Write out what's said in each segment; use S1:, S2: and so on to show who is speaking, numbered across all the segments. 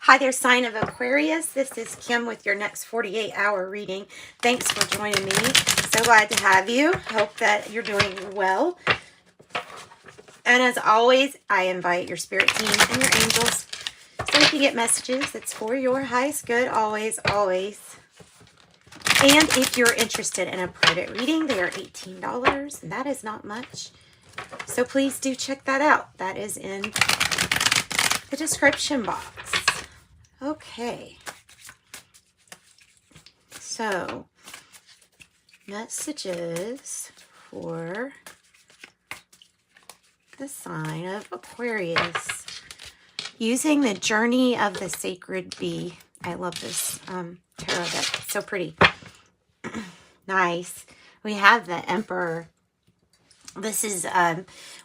S1: Hi there, sign of Aquarius. This is Kim with your next 48-hour reading. Thanks for joining me. So glad to have you. Hope that you're doing well. And as always, I invite your spirit team and your angels so you can get messages. It's for your highest good, always, always. And if you're interested in a private reading, they are $18, and that is not much. So please do check that out. That is in the description box. Okay, so messages for the sign of Aquarius using the journey of the sacred bee. I love this tarot deck. It's so pretty. Nice. We have the Emperor. This is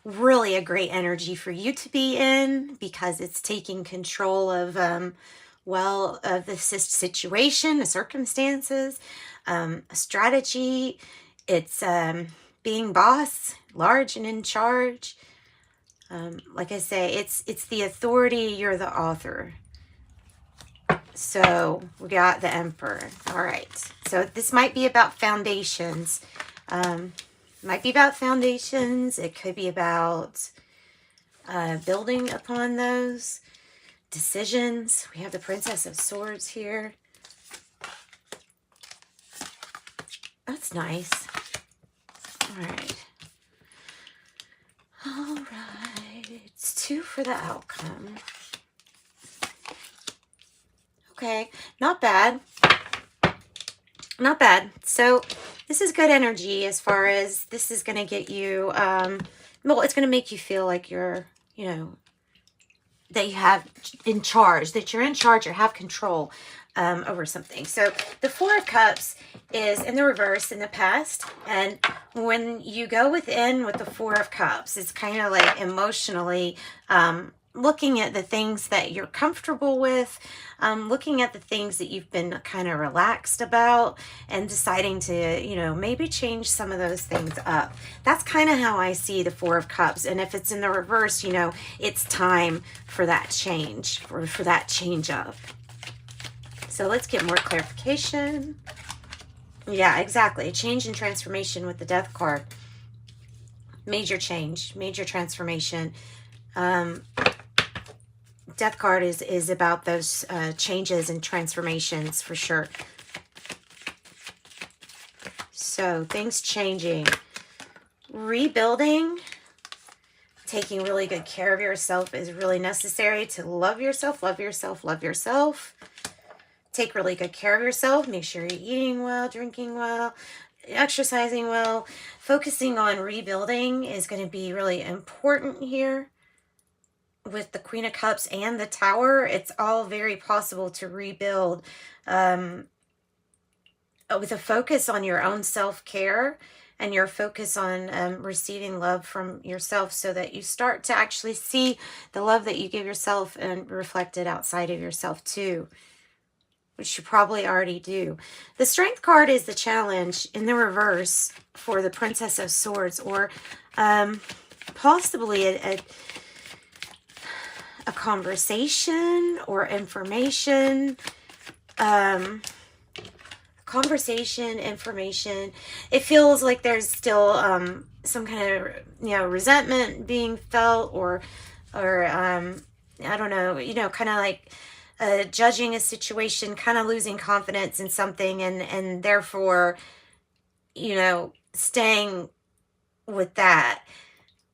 S1: really a great energy for you to be in because it's taking control of of the situation, the circumstances, a strategy. It's being boss, large and in charge. Like I say, it's the authority. You're the author. So we got the Emperor. All right. So this might be about foundations. Might be about foundations. It could be about building upon those decisions. We have the Princess of Swords here. That's nice. All right. All right. It's 2 for the outcome. Okay. Not bad. Not bad. So this is good energy as far as this is going to get you, well, it's going to make you feel like you're, that you have in charge, that you're in charge or have control over something. So the 4 of Cups is in the reverse in the past. And when you go within with the 4 of Cups, it's kind of like emotionally looking at the things that you're comfortable with, looking at the things that you've been kind of relaxed about and deciding to, maybe change some of those things up. That's kind of how I see the 4 of Cups. And if it's in the reverse, it's time for that change or for that change up. So let's get more clarification. Yeah, exactly. Change and transformation with the Death card. Major change, major transformation. Death card is about those changes and transformations for sure. So things changing, rebuilding, taking really good care of yourself is really necessary to love yourself, love yourself, love yourself. Take really good care of yourself. Make sure you're eating well, drinking well, exercising well. Focusing on rebuilding is going to be really important here. With the Queen of Cups and the Tower, it's all very possible to rebuild with a focus on your own self-care and your focus on receiving love from yourself so that you start to actually see the love that you give yourself and reflected outside of yourself too, which you probably already do. The Strength card is the challenge in the reverse for the Princess of Swords, or possibly a conversation or information, information. It feels like there's still some kind of resentment being felt, or I don't know, kind of like judging a situation, kind of losing confidence in something, and therefore staying with that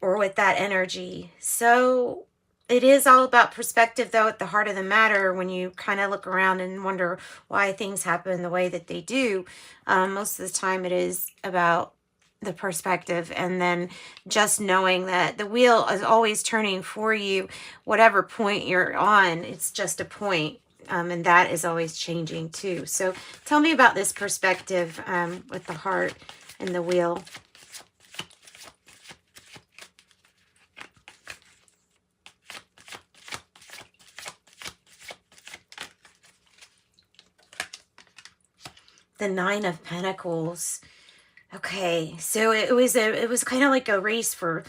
S1: or with that energy. So it is all about perspective, though, at the heart of the matter. When you kind of look around and wonder why things happen the way that they do, most of the time it is about the perspective, and then just knowing that the wheel is always turning for you. Whatever point you're on, it's just a point, and that is always changing too. So tell me about this perspective with the heart and the wheel. The 9 of Pentacles. Okay, so it was kind of like a race for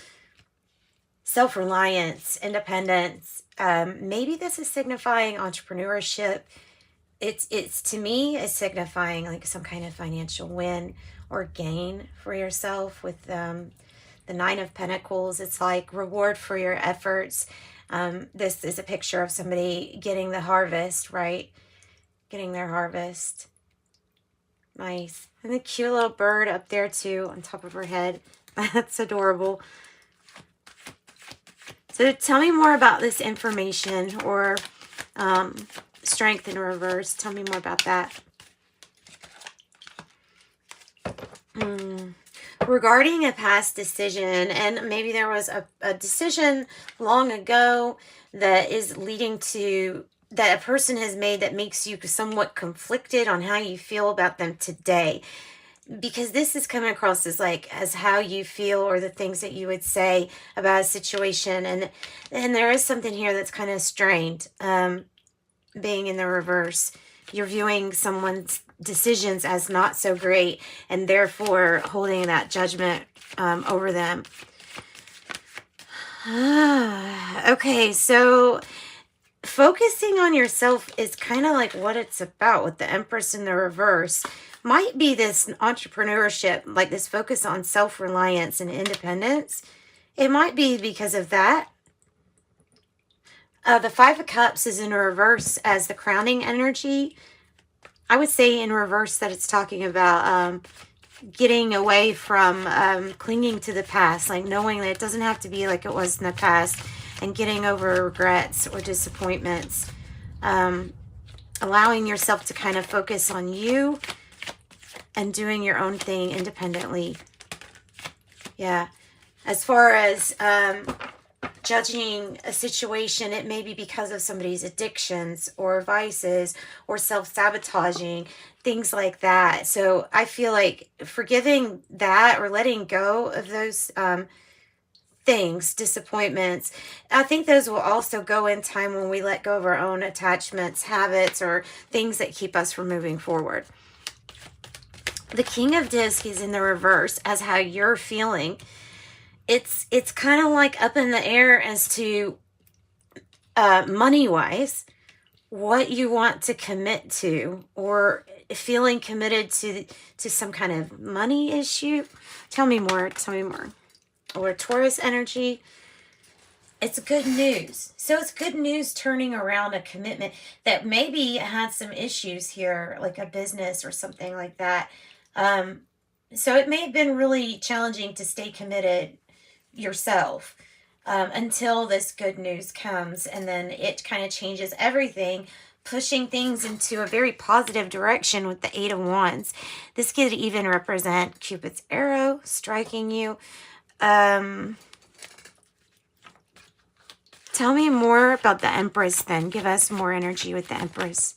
S1: self-reliance, independence, Maybe this is signifying entrepreneurship. It's to me, it's signifying like some kind of financial win or gain for yourself with the Nine of Pentacles. It's like reward for your efforts. This is a picture of somebody getting the harvest, right? Getting their harvest. Nice. And the cute little bird up there too on top of her head. That's adorable. So tell me more about this information, or strength in reverse. Tell me more about that. Regarding a past decision, and maybe there was a decision long ago that is leading to, that a person has made that makes you somewhat conflicted on how you feel about them today. Because this is coming across as like, as how you feel or the things that you would say about a situation. And there is something here that's kind of strained, being in the reverse. You're viewing someone's decisions as not so great, and therefore holding that judgment over them. Okay, so focusing on yourself is kind of like what it's about with the Empress in the reverse. Might be this entrepreneurship, like this focus on self-reliance and independence. It might be because of that. The Five of Cups is in reverse as the crowning energy. I would say in reverse that it's talking about getting away from clinging to the past, like knowing that it doesn't have to be like it was in the past, and getting over regrets or disappointments. Allowing yourself to kind of focus on you and doing your own thing independently. Yeah. As far as judging a situation, it may be because of somebody's addictions or vices or self-sabotaging, things like that. So I feel like forgiving that or letting go of those things, disappointments, I think those will also go in time when we let go of our own attachments, habits, or things that keep us from moving forward. The King of Discs is in the reverse as how you're feeling. It's kind of like up in the air as to money-wise, what you want to commit to, or feeling committed to some kind of money issue. Tell me more. Tell me more. Or Taurus energy. It's good news. So it's good news turning around a commitment that maybe had some issues here, like a business or something like that. So it may have been really challenging to stay committed yourself until this good news comes, and then it kind of changes everything, pushing things into a very positive direction with the Eight of Wands. This could even represent Cupid's arrow striking you. Tell me more about the Empress then. Give us more energy with the Empress.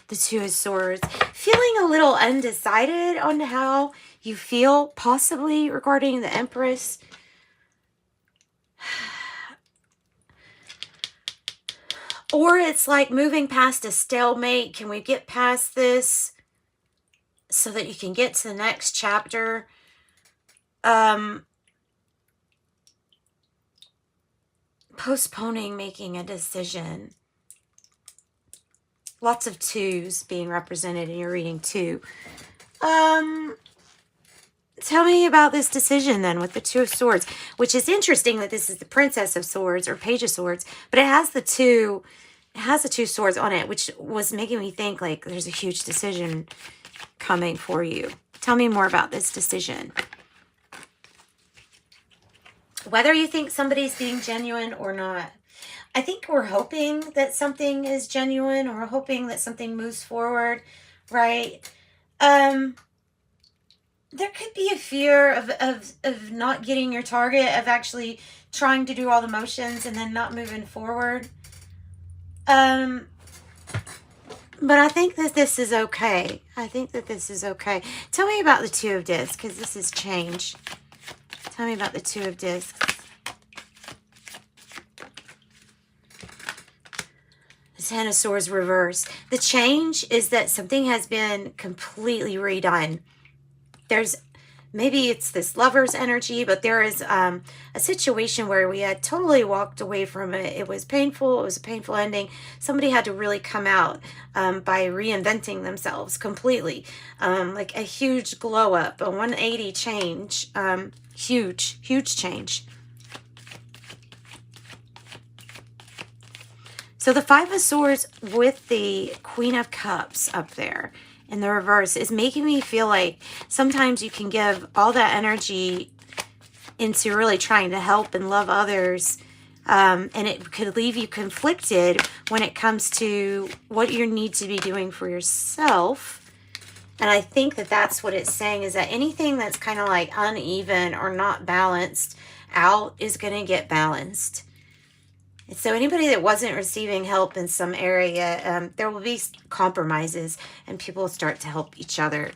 S1: The Two of Swords. Feeling a little undecided on how you feel, possibly, regarding the Empress. Or it's like moving past a stalemate. Can we get past this so that you can get to the next chapter? Postponing making a decision. Lots of twos being represented in your reading too. Tell me about this decision then with the Two of Swords, which is interesting that this is the Princess of Swords or Page of Swords, but it has the two swords on it, which was making me think like there's a huge decision coming for you. Tell me more about this decision. Whether you think somebody's being genuine or not. I think we're hoping that something is genuine, or we're hoping that something moves forward, right? There could be a fear of not getting your target, of actually trying to do all the motions and then not moving forward. But I think that this is okay. I think that this is okay. Tell me about the Two of Discs, because this has changed. Tell me about the Two of Discs. The Ten of Swords reverse. The change is that something has been completely redone. There's maybe it's this lover's energy, but there is a situation where we had totally walked away from it. It was painful. It was a painful ending. Somebody had to really come out by reinventing themselves completely. Like a huge glow up, a 180 change. Huge, huge change. So the Five of Swords with the Queen of Cups up there in the reverse is making me feel like sometimes you can give all that energy into really trying to help and love others, and it could leave you conflicted when it comes to what you need to be doing for yourself. And I think that that's what it's saying, is that anything that's kind of like uneven or not balanced out is going to get balanced. So anybody that wasn't receiving help in some area, there will be compromises and people will start to help each other.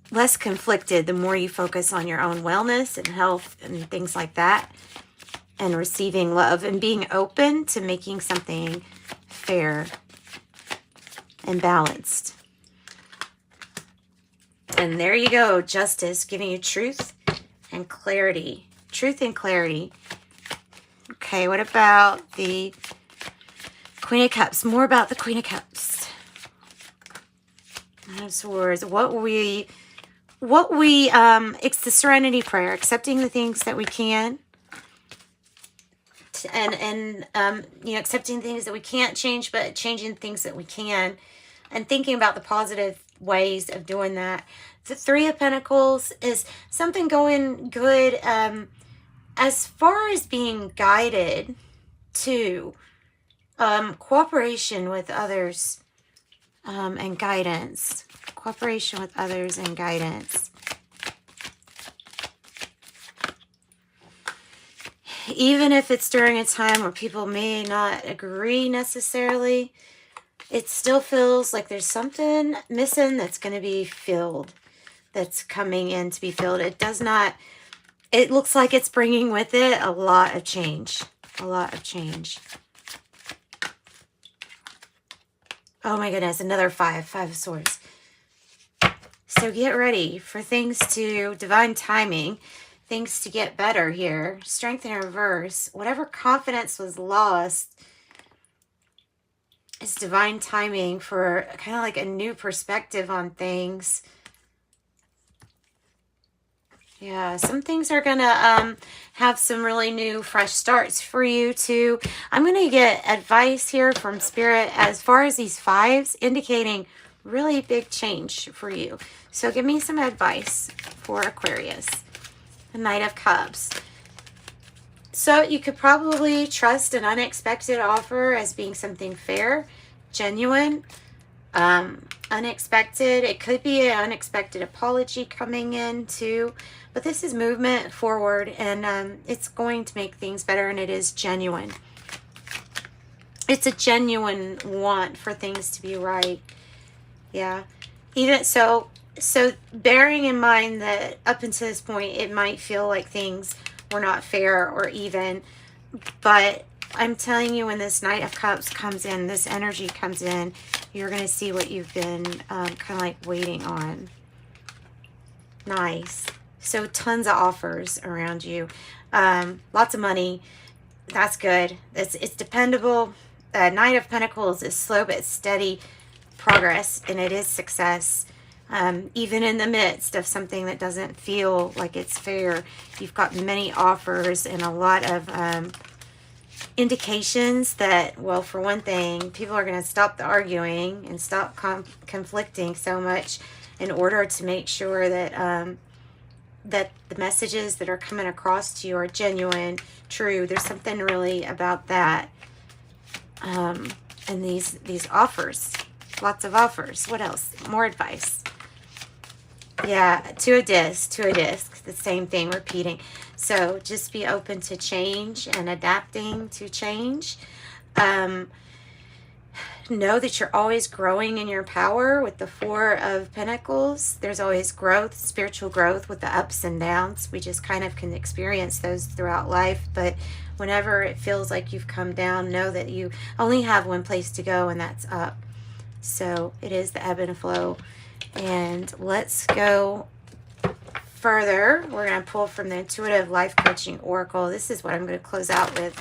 S1: Less conflicted the more you focus on your own wellness and health and things like that, and receiving love and being open to making something fair and balanced. And there you go, Justice, giving you truth and clarity. Truth and clarity. Okay, what about the Queen of Cups? More about the Queen of Cups. Nine of Swords. It's the Serenity Prayer, accepting the things that we can, and accepting things that we can't change, but changing things that we can, and thinking about the positive ways of doing that. The Three of Pentacles is something going good, as far as being guided to cooperation with others, and guidance. Cooperation with others and guidance. Even if it's during a time where people may not agree necessarily, it still feels like there's something missing that's going to be filled, that's coming in to be filled. It does not, it looks like it's bringing with it a lot of change. A lot of change. Oh my goodness, another five of swords. So get ready for things to, divine timing, things to get better here. Strength in reverse. Whatever confidence was lost is divine timing for kind of like a new perspective on things. Yeah, some things are going to have some really new, fresh starts for you too. I'm going to get advice here from Spirit as far as these fives, indicating really big change for you. So give me some advice for Aquarius. The Knight of Cups. So you could probably trust an unexpected offer as being something fair, genuine, unexpected. It could be an unexpected apology coming in too. But this is movement forward, and it's going to make things better, and it is genuine. It's a genuine want for things to be right. Yeah. Even so bearing in mind that up until this point, it might feel like things were not fair or even, but I'm telling you, when this Knight of Cups comes in, this energy comes in, you're going to see what you've been kind of like waiting on. Nice. So tons of offers around you. Lots of money. That's good. It's dependable. Knight of Pentacles is slow but steady progress, and it is success. Even in the midst of something that doesn't feel like it's fair, you've got many offers and a lot of indications that, well, for one thing, people are going to stop the arguing and stop conflicting so much in order to make sure that that the messages that are coming across to you are genuine, true. There's something really about that. And these offers, lots of offers. What else? More advice. Yeah, to a disc, the same thing, repeating. So just be open to change and adapting to change. Know that you're always growing in your power with the Four of Pentacles. There's always growth, spiritual growth with the ups and downs. We just kind of can experience those throughout life. But whenever it feels like you've come down, know that you only have one place to go, and that's up. So it is the ebb and flow. And let's go further. We're going to pull from the Intuitive Life Coaching Oracle. This is what I'm going to close out with.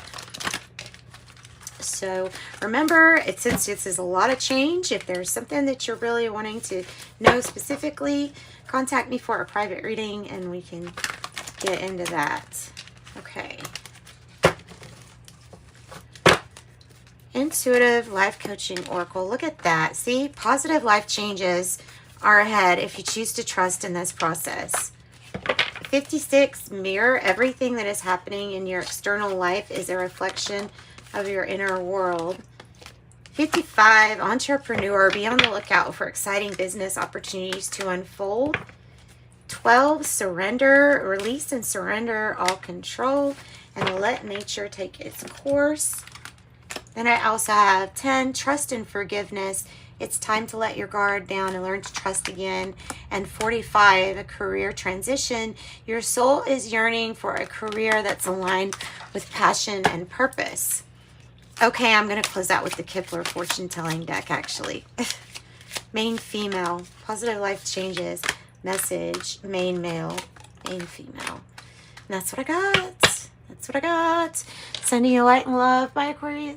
S1: So remember, since this is a lot of change, if there's something that you're really wanting to know specifically, contact me for a private reading and we can get into that. Okay. Intuitive Life Coaching Oracle. Look at that. See, positive life changes are ahead if you choose to trust in this process. 56, mirror. Everything that is happening in your external life is a reflection of your inner world. 55, entrepreneur. Be on the lookout for exciting business opportunities to unfold. 12, surrender. Release and surrender all control and let nature take its course. Then I also have 10, trust and forgiveness. It's time to let your guard down and learn to trust again. And 45, a career transition. Your soul is yearning for a career that's aligned with passion and purpose. Okay, I'm going to close out with the Kepler fortune telling deck, actually. Main female, positive life changes, message, main male, main female. And that's what I got. That's what I got. Sending you light and love. Bye, Aquarius.